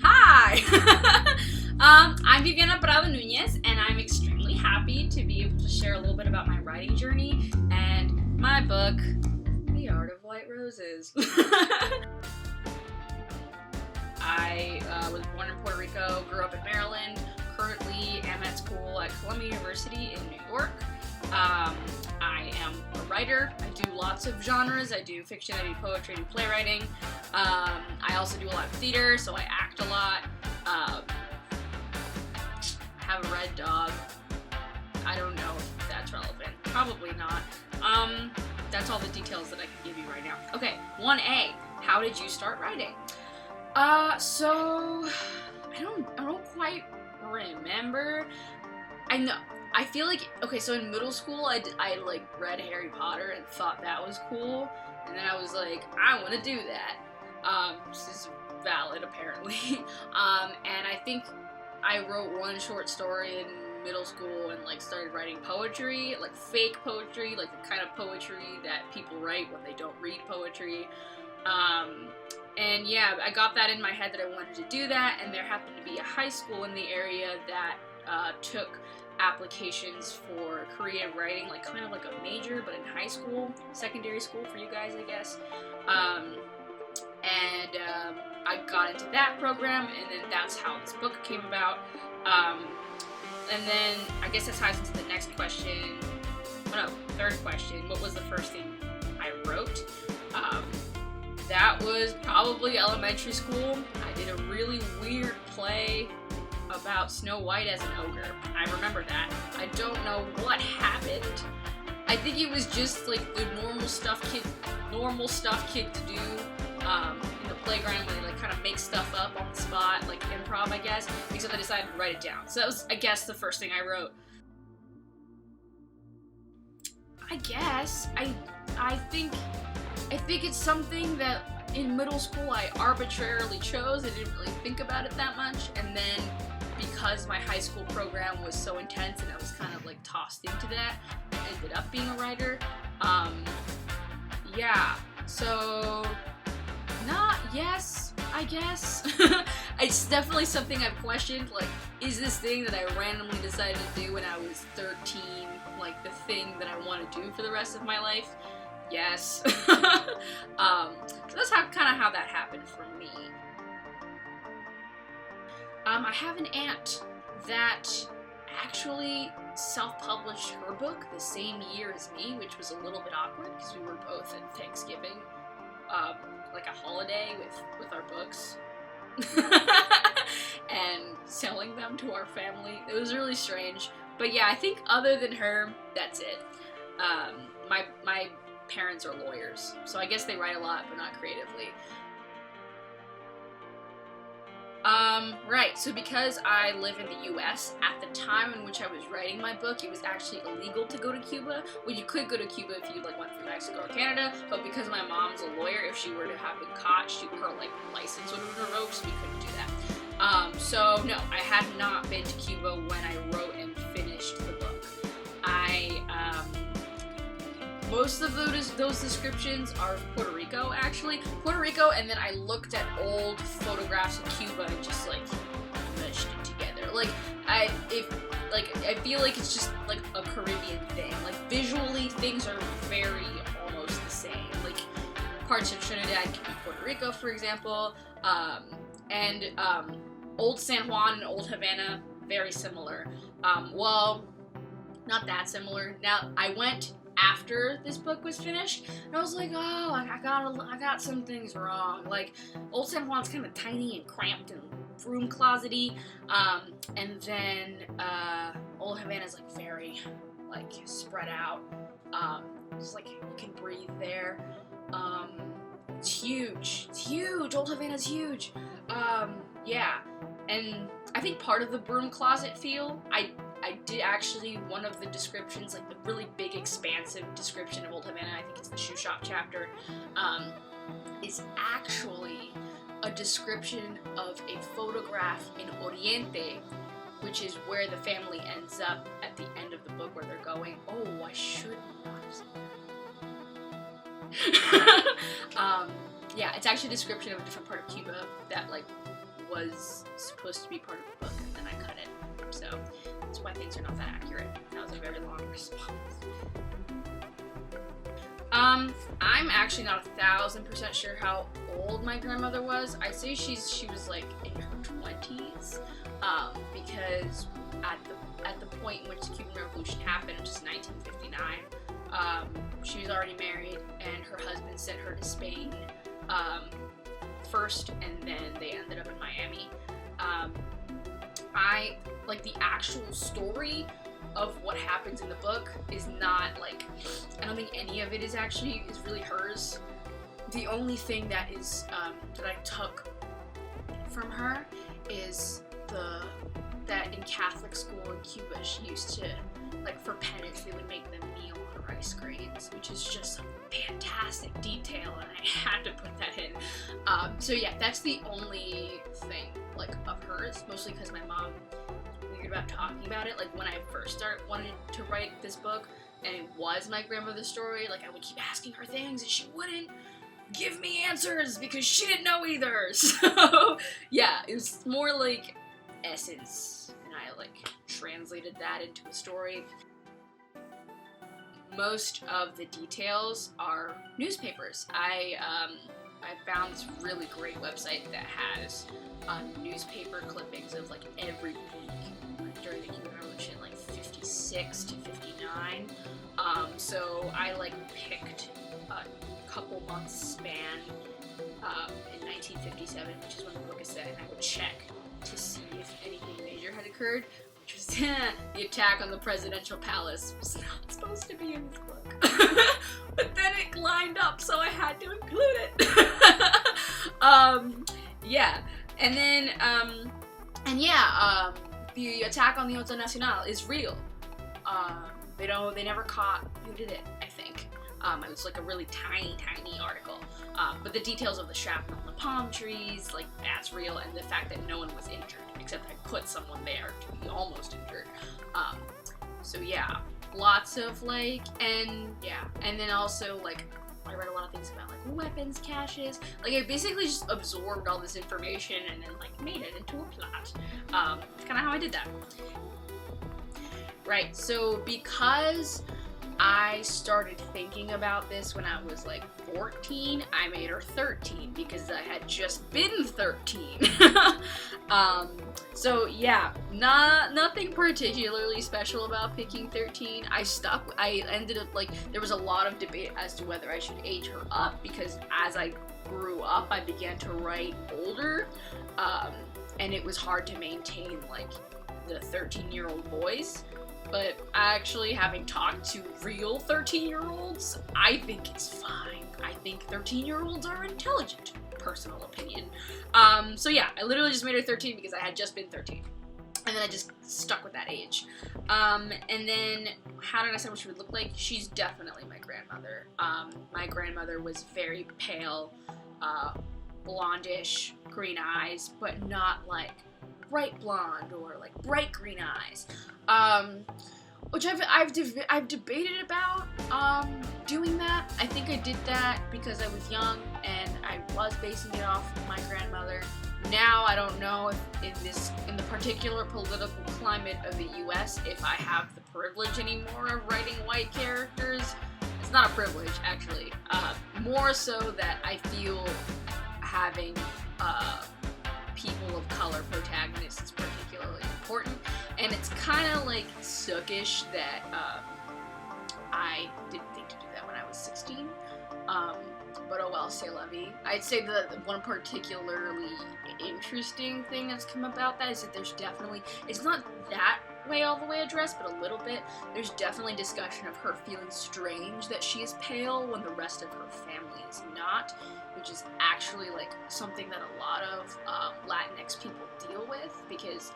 Hi! I'm Viviana Prado-Núñez, and I'm extremely happy to be able to share a little bit about my writing journey and my book, The Art of White Roses. I was born in Puerto Rico, grew up in Maryland, currently am at school at Columbia University in New York. I am a writer. I do lots of genres. I do fiction, I do poetry, I do playwriting. I also do a lot of theater, so I act a lot. Have a red dog. I don't know if that's relevant. Probably not. That's all the details that I can give you right now. Okay, 1A. How did you start writing? So I don't quite remember. I feel like, okay, so in middle school, I like read Harry Potter and thought that was cool, and then I was like, I want to do that. This is valid, apparently. And I think I wrote one short story in middle school and like started writing poetry, like fake poetry, like the kind of poetry that people write when they don't read poetry. And yeah, I got that in my head that I wanted to do that, and there happened to be a high school in the area that took applications for creative writing, like kind of like a major, but in high school, secondary school for you guys, I guess. I got into that program, and then that's how this book came about. And then I guess that ties into the next question. Oh no, third question. What was the first thing I wrote? That was probably elementary school. I did a really weird play about Snow White as an ogre. I remember that. I don't know what happened. I think it was just like the normal stuff kid to do in the playground when they like kind of make stuff up on the spot, like improv, I guess. Except I decided to write it down. So that was, I guess, the first thing I wrote. I guess I think it's something that in middle school I arbitrarily chose. I didn't really think about it that much, and then because my high school program was so intense and I was kind of like tossed into that, I ended up being a writer. Yeah, so not yes, I guess. It's definitely something I've questioned, like, is this thing that I randomly decided to do when I was 13, like the thing that I want to do for the rest of my life? Yes. So that's how that happened for me. I have an aunt that actually self-published her book the same year as me, which was a little bit awkward because we were both at Thanksgiving, like a holiday with our books, and selling them to our family. It was really strange. But yeah, I think other than her, that's it. My parents are lawyers, so I guess they write a lot, but not creatively. Right, so because I live in the US, at the time in which I was writing my book, it was actually illegal to go to Cuba. Well, you could go to Cuba if you went through Mexico or Canada, but because my mom's a lawyer, if she were to have been caught, her license would have been revoked, so we couldn't do that. So no, I had not been to Cuba when I wrote and finished the book. Most of those descriptions are Puerto Rico, actually. Puerto Rico, and then I looked at old photographs of Cuba and just, like, meshed it together. I feel like it's just, like, a Caribbean thing. Like, visually, things are very almost the same. Like, parts of Trinidad can be Puerto Rico, for example. Old San Juan and Old Havana, very similar. Well, not that similar. Now, I went after this book was finished, and I was like, oh, I got some things wrong. Like, Old San Juan's kind of tiny and cramped and room closety, and then Old Havana's like very like spread out. Just like you can breathe there. It's huge. It's huge. Old Havana's huge. Yeah, and I think part of the broom closet feel, I did actually, one of the descriptions, like the really big, expansive description of Old Havana, I think it's the shoe shop chapter, is actually a description of a photograph in Oriente, which is where the family ends up at the end of the book where they're going. Oh, I should not have said that. Yeah, it's actually a description of a different part of Cuba that, like, was supposed to be part of the book, and then I cut it. So that's why things are not that accurate. That was a very long response. I'm actually not 1,000% sure how old my grandmother was. I'd say she was like in her 20s, because at the point in which the Cuban Revolution happened, which is 1959, she was already married, and her husband sent her to Spain first, and then they ended up in Miami. I like the actual story of what happens in the book is not, like, I don't think any of it is really hers. The only thing that is that I took from her is that in Catholic school in Cuba, she used to, like, for penance, they would make them kneel on rice grains, which is just a fantastic detail, and I had to put that in. So yeah, that's the only thing, like, of hers, mostly because my mom was weird about talking about it. Like, when I first wanted to write this book, and it was my grandmother's story, like, I would keep asking her things, and she wouldn't give me answers because she didn't know either. So yeah, it was more like essence, and I, like, translated that into a story. Most of the details are newspapers. I found this really great website that has newspaper clippings of, like, every week, like, during the Cuban Revolution, like 56 to 59. So I, like, picked a couple months span in 1957, which is when the book is set, and I would check to see if anything major had occurred, which was the attack on the presidential palace was not supposed to be in this book. But then it lined up, so I had to include it. Yeah, and then, the attack on the Hotel Nacional is real. They never caught who did it, I think. It was, like, a really tiny article. But the details of the shrapnel on the palm trees, like, that's real, and the fact that no one was injured, except I put someone there to be almost injured. So yeah, lots of, like, and then also, like, I read a lot of things about, like, weapons caches. Like, I basically just absorbed all this information and then, like, made it into a plot. That's kind of how I did that. Right, so because I started thinking about this when I was, like, 14, I made her 13 because I had just been 13. So yeah, nothing particularly special about picking 13. I ended up, like, there was a lot of debate as to whether I should age her up, because as I grew up, I began to write older, and it was hard to maintain, like, the 13-year-old voice. But actually, having talked to real 13-year-olds, I think it's fine. I think 13-year-olds are intelligent. Personal opinion. So yeah, I literally just made her 13 because I had just been 13. And then I just stuck with that age. And then, how did I say what she would look like? She's definitely my grandmother. My grandmother was very pale, blondish, green eyes, but not, like, bright blonde or, like, bright green eyes. Which I've debated about doing that. I think I did that because I was young and I was basing it off of my grandmother. Now I don't know if in the particular political climate of the U.S. if I have the privilege anymore of writing white characters. It's not a privilege, actually. More so that I feel having people of color protagonists is particularly important, and it's kind of, like, suckish that I didn't think to do that when I was 16, but oh well, c'est la vie. I'd say the one particularly interesting thing that's come about that is that there's definitely, it's not that way all the way addressed, but a little bit, there's definitely discussion of her feeling strange that she is pale when the rest of her family is not, which is actually, like, something that a lot of Latinx people deal with, because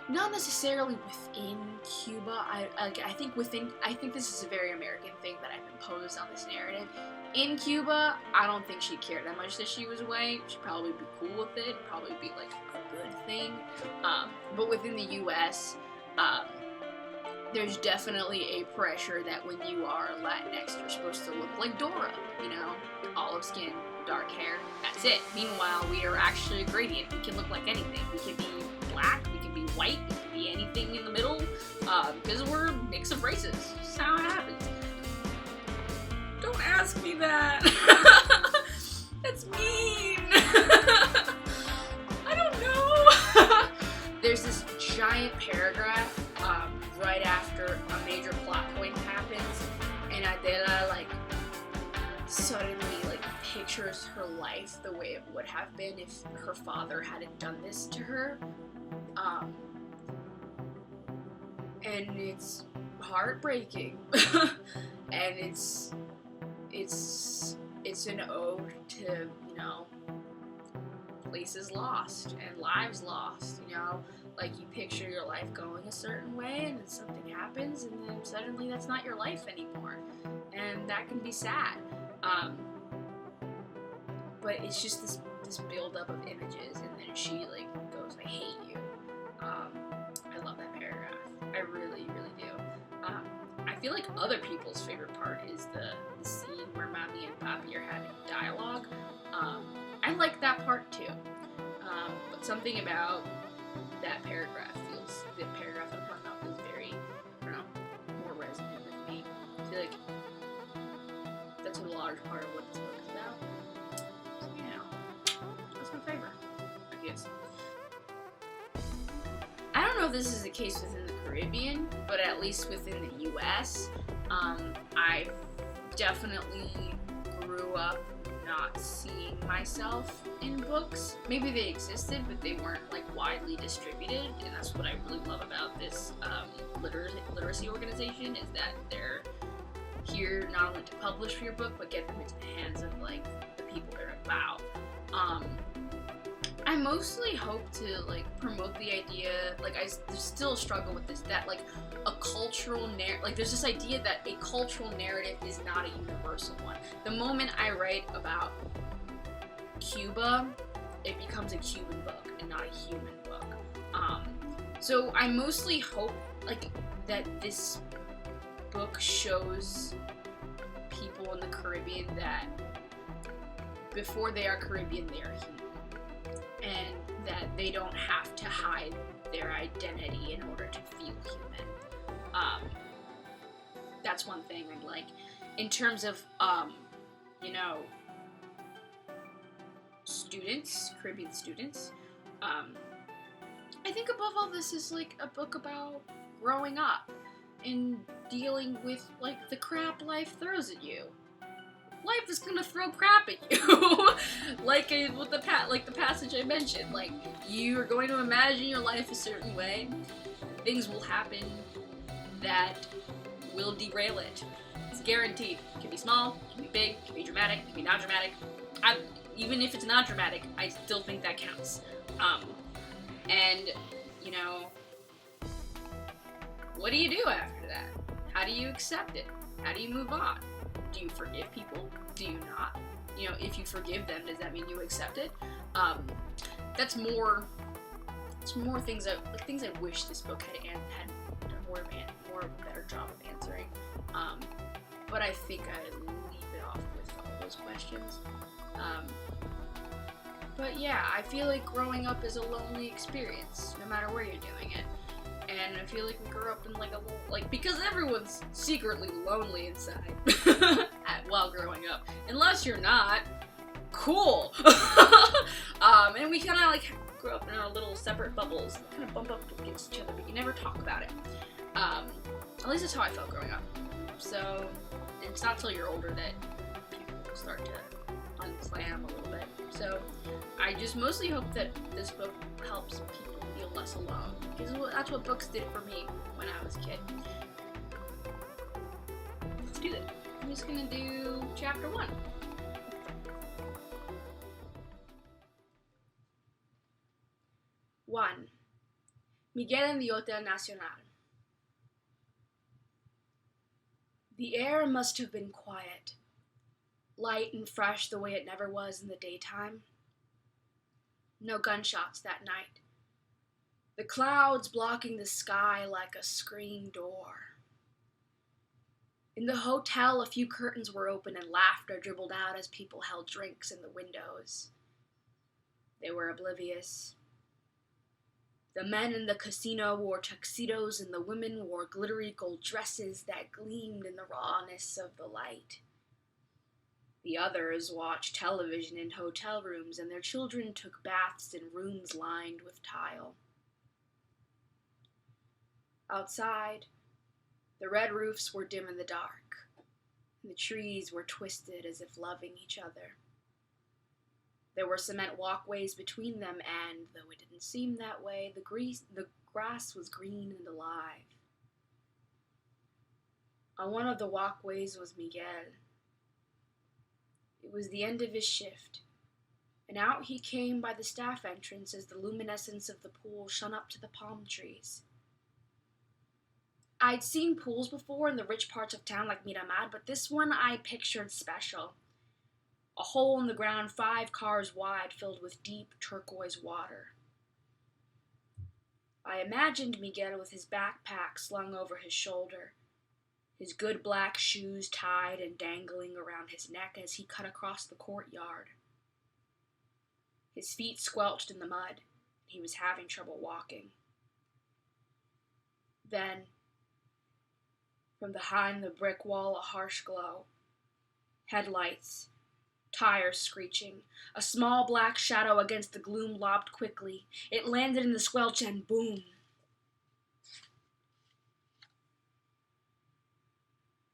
not necessarily within Cuba. I think this is a very American thing that I've imposed on this narrative. In Cuba, I don't think she cared that much that she was white. She'd probably be cool with it. Probably be, like, a good thing. But within the U.S., there's definitely a pressure that when you are Latinx, you're supposed to look like Dora, you know, olive skin, dark hair, that's it. Meanwhile, we are actually a gradient. We can look like anything. We can be black, we can be white, we can be anything in the middle, because we're a mix of races. That's how it happens. Don't ask me that. That's mean. I don't know. There's this giant paragraph right after a major plot point happens, and Adela suddenly pictures her life the way it would have been if her father hadn't done this to her. And it's heartbreaking. And it's an ode to, you know, places lost and lives lost, you know, you picture your life going a certain way and then something happens and then suddenly that's not your life anymore, and that can be sad. But it's just this build-up of images, and then she goes, "I hate you." I love that paragraph. I really, really do. I feel like other people's favorite part is the scene where Mommy and Papi are having dialogue. I like that part too. But something about that paragraph the paragraph I'm talking about feels very, I don't know, more resonant with me. I feel like that's a large part of what this book is about. So, yeah, that's my favorite, I guess. I don't know if this is the case within the Caribbean, but at least within the US, I definitely grew up not seeing myself in books. Maybe they existed, but they weren't widely distributed, and that's what I really love about this literacy organization, is that they're here not only to publish your book, but get them into the hands of the people they're about. I mostly hope to promote the idea, I still struggle with this, that a cultural there's this idea that a cultural narrative is not a universal one. The moment I write about Cuba, it becomes a Cuban book and not a human book. So I mostly hope that this book shows people in the Caribbean that before they are Caribbean, they are human, and that they don't have to hide their identity in order to feel human. That's one thing I'd like. In terms of, you know, students, Caribbean students, I think above all this is a book about growing up and dealing with the crap life throws at you. Life is gonna throw crap at you. With the passage I mentioned, you are going to imagine your life a certain way. Things will happen that will derail it. It's guaranteed. It can be small, it can be big, it can be dramatic, it can be not dramatic. Even if it's not dramatic, I still think that counts. And, you know, what do you do after that? How do you accept it? How do you move on? Do you forgive people? Do you not? You know, if you forgive them, does that mean you accept it? It's more things I wish this book had done more of a better job of answering. But I think I leave it off with all those questions. But yeah, I feel like growing up is a lonely experience, no matter where you're doing it. And I feel like we grew up in because everyone's secretly lonely inside while growing up. Unless you're not, cool. And we kind of grew up in our little separate bubbles, kind of bump up against each other, but you never talk about it. At least that's how I felt growing up. So, it's not till you're older that people start to unclam a little bit. So, I just mostly hope that this book helps people feel less alone, because that's what books did for me when I was a kid. Let's do it. I'm just gonna do chapter 1. One. Miguel in the Hotel Nacional. The air must have been quiet, light and fresh the way it never was in the daytime. No gunshots that night. the clouds blocking the sky like a screen door. In the hotel, a few curtains were open and laughter dribbled out as people held drinks in the windows. They were oblivious. The men in the casino wore tuxedos and the women wore glittery gold dresses that gleamed in the rawness of the light. The others watched television in hotel rooms, and their children took baths in rooms lined with tile. Outside, the red roofs were dim in the dark, and the trees were twisted as if loving each other. There were cement walkways between them, and, though it didn't seem that way, the grass was green and alive. On one of the walkways was Miguel. It was the end of his shift, and out he came by the staff entrance as the luminescence of the pool shone up to the palm trees. I'd seen pools before in the rich parts of town like Miramar, but this one I pictured special. A hole in the ground 5 cars wide filled with deep turquoise water. I imagined Miguel with his backpack slung over his shoulder, his good black shoes tied and dangling around his neck as he cut across the courtyard. His feet squelched in the mud, and he was having trouble walking. Then, from behind the brick wall, a harsh glow. Headlights, tires screeching, a small black shadow against the gloom lobbed quickly. It landed in the squelch and boom.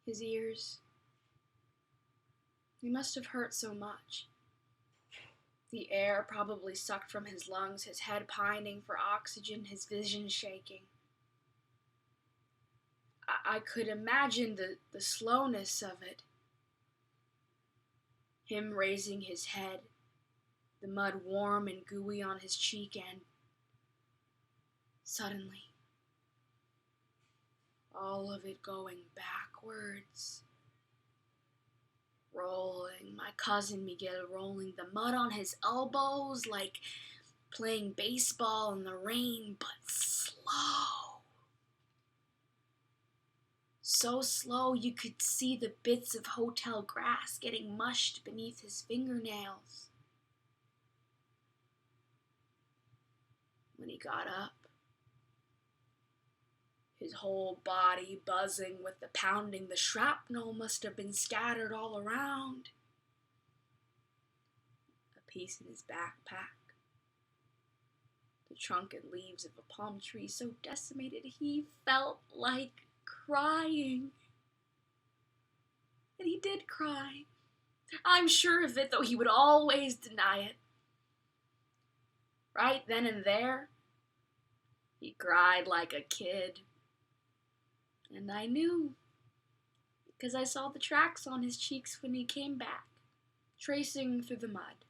His ears. He must have hurt so much. The air probably sucked from his lungs, his head pining for oxygen, his vision shaking. I could imagine the slowness of it. Him raising his head, the mud warm and gooey on his cheek, and suddenly, all of it going backwards. Rolling, my cousin Miguel rolling, the mud on his elbows like playing baseball in the rain, but slow. So slow you could see the bits of hotel grass getting mushed beneath his fingernails. When he got up, his whole body buzzing with the pounding, the shrapnel must have been scattered all around. A piece in his backpack. The trunk and leaves of a palm tree so decimated he felt like crying. And he did cry. I'm sure of it, though he would always deny it. Right then and there, he cried like a kid. And I knew, because I saw the tracks on his cheeks when he came back, tracing through the mud.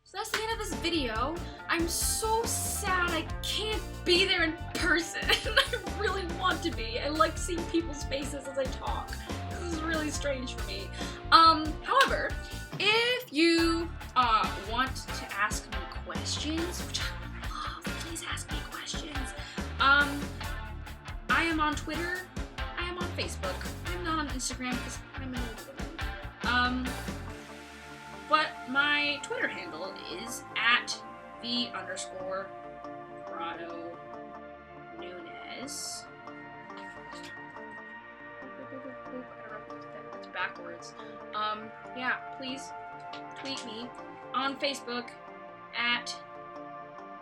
So that's the end of this video. I'm so sad I can't be there in person. I really want to be. I like seeing people's faces as I talk. This is really strange for me. However, if you want to ask me questions, which I love, please ask me questions. I am on Twitter. I am on Facebook. I'm not on Instagram because I'm an old woman. But my Twitter handle is @V_Prado-Núñez. It's backwards. Yeah, please tweet me on Facebook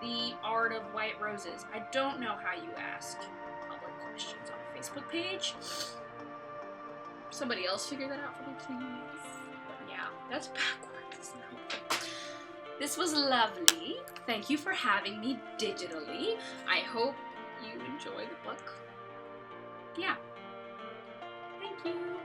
@The Art of White Roses. I don't know how you ask public questions on a Facebook page. Somebody else figure that out for me, please. But yeah, that's backwards. This was lovely. Thank you for having me digitally. I hope you enjoy the book. Yeah. Thank you.